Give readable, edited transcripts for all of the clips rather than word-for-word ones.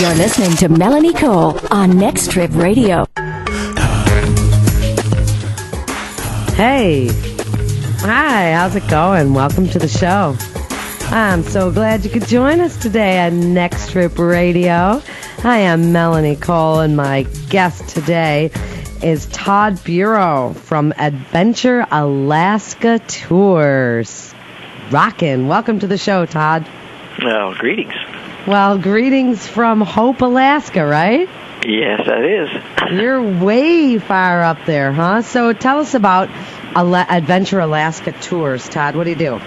You're listening to Melanie Cole on Next Trip Radio. Hey. Hi, how's it going? Welcome to the show. I'm so glad you could join us today on Next Trip Radio. I am Melanie Cole, and my guest today is Todd Bureau from Adventure Alaska Tours. Rockin'. Welcome to the show, Todd. Oh, greetings. Well, greetings from Hope, Alaska, right? Yes, that is. You're way far up there, huh? So tell us about Adventure Alaska Tours, Todd. What do you do?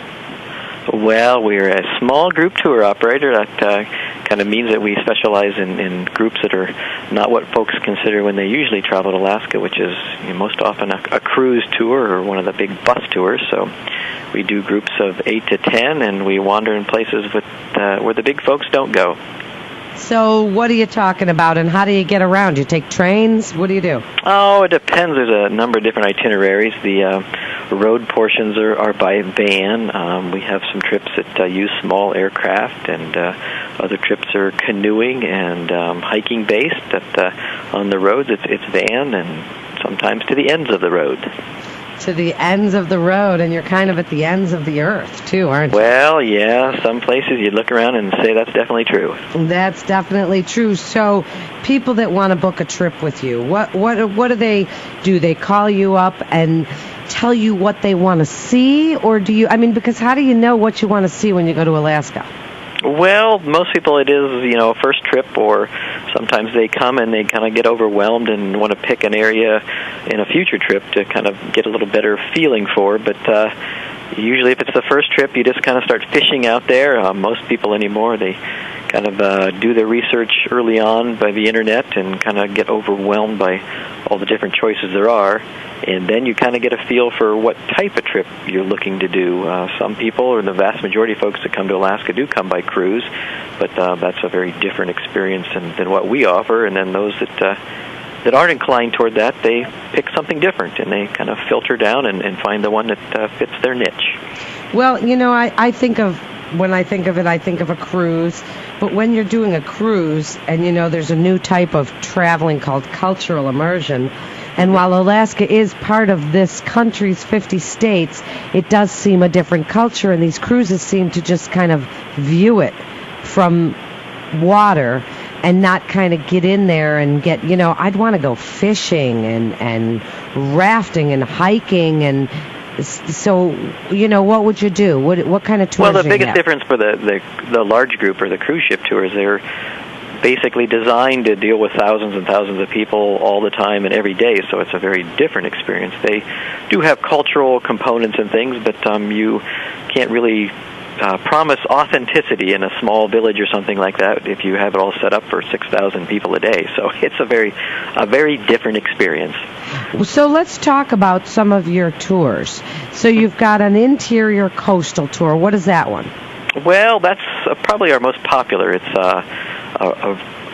Well, we're a small group tour operator. That kind of means that we specialize in groups that are not what folks consider when they usually travel to Alaska, which is most often a cruise tour or one of the big bus tours. So we do groups of 8 to 10, and we wander in places where the big folks don't go. So what are you talking about, and how do you get around? You take trains? What do you do? Oh, it depends. There's a number of different itineraries. The road portions are by van. We have some trips that use small aircraft, and other trips are canoeing and hiking based. On the roads, it's van, and sometimes to the ends of the road. To the ends of the road, and you're kind of at the ends of the earth, too, aren't you? Well, yeah, some places you'd look around and say that's definitely true. That's definitely true. So people that want to book a trip with you, what do they do? They call you up and tell you what they want to see, or do you, because how do you know what you want to see when you go to Alaska? Well, most people it is, a first trip, or sometimes they come and they kind of get overwhelmed and want to pick an area in a future trip to kind of get a little better feeling for. But usually if it's the first trip, you just kind of start fishing out there. Most people anymore, they kind of do their research early on by the internet and kind of get overwhelmed by all the different choices there are. And then you kind of get a feel for what type of trip you're looking to do. Some people, or the vast majority of folks that come to Alaska, do come by cruise, but that's a very different experience than what we offer. And then those that aren't inclined toward that, they pick something different, and they kind of filter down and find the one that fits their niche. Well, I think of, when I think of it, I think of a cruise. But when you're doing a cruise, and there's a new type of traveling called cultural immersion. And while Alaska is part of this country's 50 states, it does seem a different culture, and these cruises seem to just kind of view it from water and not kind of get in there and get, I'd want to go fishing and rafting and hiking, and so, what would you do? What kind of tours? Well, the biggest difference for the large group or the cruise ship tours, they're basically designed to deal with thousands and thousands of people all the time and every day, so it's a very different experience. They do have cultural components and things, but you can't really promise authenticity in a small village or something like that if you have it all set up for 6,000 people a day. So it's a very different experience. So let's talk about some of your tours. So you've got an interior coastal tour. What is that one? Well, that's probably our most popular. It's a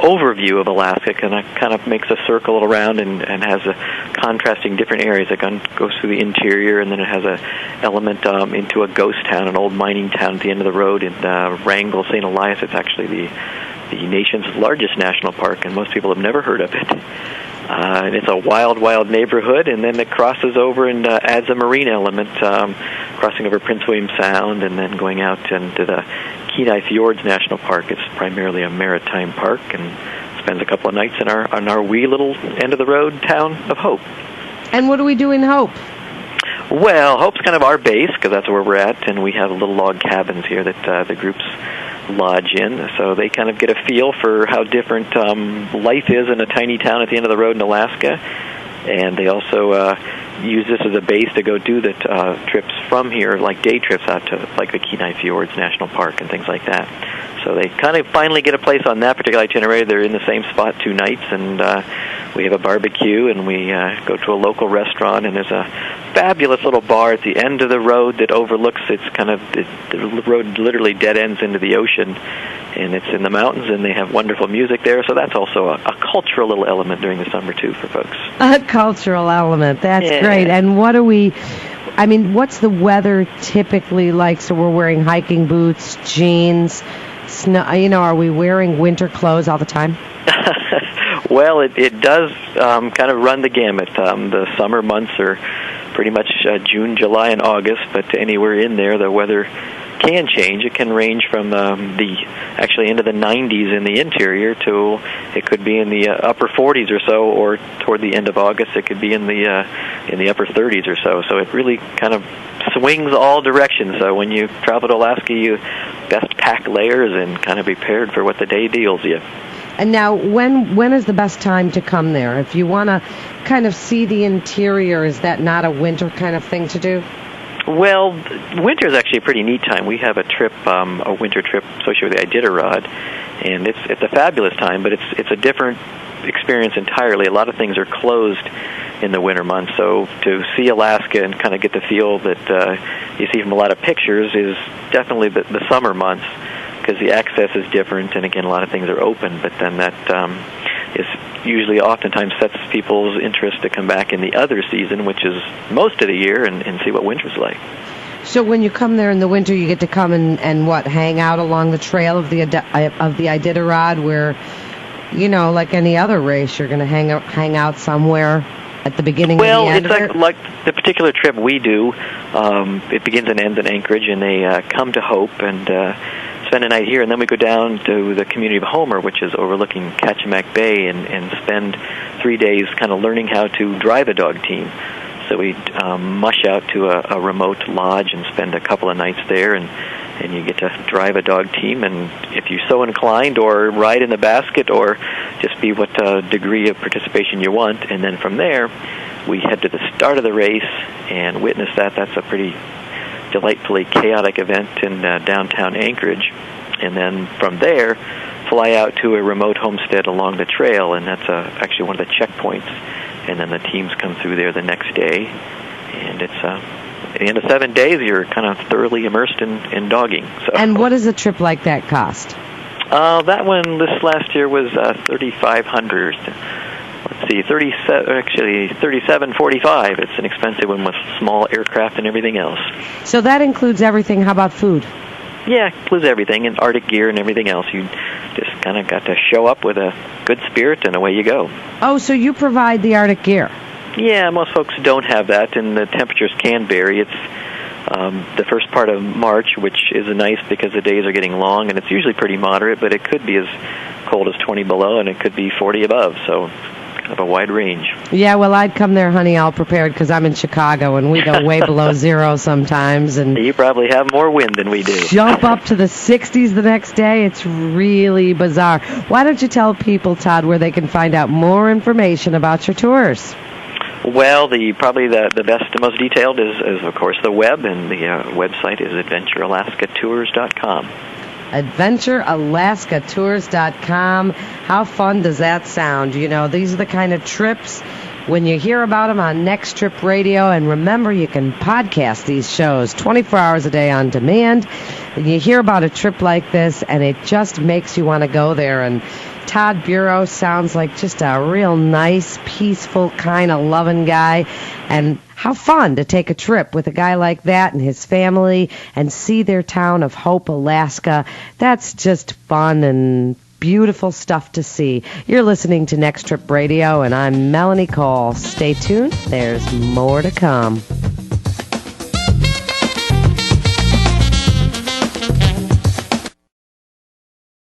overview of Alaska, and it kind of makes a circle around and has a contrasting different areas. It goes through the interior, and then it has a element into a ghost town, an old mining town at the end of the road in Wrangell, St. Elias. It's actually the nation's largest national park, and most people have never heard of it. And it's a wild, wild neighborhood, and then it crosses over and adds a marine element, crossing over Prince William Sound and then going out into the Kenai Fjords National Park. It's primarily a maritime park, and spends a couple of nights in our wee little end-of-the-road town of Hope. And what do we do in Hope? Well, Hope's kind of our base, because that's where we're at, and we have little log cabins here that the groups lodge in, so they kind of get a feel for how different life is in a tiny town at the end of the road in Alaska. And they also use this as a base to go do the trips from here, like day trips out to like the Kenai Fjords National Park and things like that. So they kind of finally get a place on that particular itinerary. They're in the same spot 2 nights, and we have a barbecue, and we go to a local restaurant, and there's a fabulous little bar at the end of the road that overlooks, it's kind of, the road literally dead ends into the ocean, and it's in the mountains, and they have wonderful music there, so that's also a cultural little element during the summer, too, for folks. A cultural element, that's great. And what's the weather typically like? So we're wearing hiking boots, jeans. snow? Are we wearing winter clothes all the time? Well, it does kind of run the gamut. The summer months are pretty much June, July, and August, but anywhere in there, the weather can change. It can range from actually into the 90s in the interior to it could be in the upper 40s or so, or toward the end of August it could be in the upper 30s or so. So it really kind of swings all directions. So when you travel to Alaska, you best pack layers and kind of be prepared for what the day deals you. And now, when is the best time to come there? If you want to kind of see the interior, is that not a winter kind of thing to do? Well, winter is actually a pretty neat time. We have a winter trip associated with the Iditarod, and it's a fabulous time, but it's a different experience entirely. A lot of things are closed in the winter months, so to see Alaska and kind of get the feel that you see from a lot of pictures is definitely the summer months, because the access is different, and again, a lot of things are open, but then that is usually oftentimes sets people's interest to come back in the other season, which is most of the year, and see what winter's like. So when you come there in the winter, you get to come and hang out along the trail of the Iditarod, where, like any other race, you're going to hang out somewhere at the beginning and the end of it? Well, it's like the particular trip we do. It begins and ends in Anchorage, and they come to Hope and spend a night here, and then we go down to the community of Homer, which is overlooking Kachemak Bay, and spend 3 days kind of learning how to drive a dog team. So we mush out to a remote lodge and spend a couple of nights there, and you get to drive a dog team, and if you're so inclined, or ride in the basket, or just be what degree of participation you want. And then from there, we head to the start of the race and witness that. That's a pretty delightfully chaotic event in downtown Anchorage. And then from there, fly out to a remote homestead along the trail, and that's actually one of the checkpoints. And then the teams come through there the next day, and it's at the end of 7 days, you're kind of thoroughly immersed in dogging. So. And what does a trip like that cost? That one this last year was $3,500. Let's see, $37.45. It's an expensive one with small aircraft and everything else. So that includes everything. How about food? Yeah, it includes everything, and Arctic gear and everything else. You just kind of got to show up with a good spirit, and away you go. Oh, so you provide the Arctic gear? Yeah, most folks don't have that, and the temperatures can vary. It's the first part of March, which is nice because the days are getting long, and it's usually pretty moderate, but it could be as cold as 20 below, and it could be 40 above, so kind of a wide range. Yeah, well, I'd come there, honey, all prepared, because I'm in Chicago, and we go way below zero sometimes. And you probably have more wind than we do. Jump up to the 60s the next day. It's really bizarre. Why don't you tell people, Todd, where they can find out more information about your tours? Well, probably the best and most detailed is of course, the web, and the website is AdventureAlaskaTours.com. AdventureAlaskaTours.com. How fun does that sound? These are the kind of trips when you hear about them on Next Trip Radio. And remember, you can podcast these shows 24 hours a day on demand. And you hear about a trip like this, and it just makes you want to go there. And Todd Bureau sounds like just a real nice, peaceful, kind of loving guy. And how fun to take a trip with a guy like that and his family and see their town of Hope, Alaska. That's just fun and beautiful stuff to see. You're listening to Next Trip Radio, and I'm Melanie Cole. Stay tuned. There's more to come.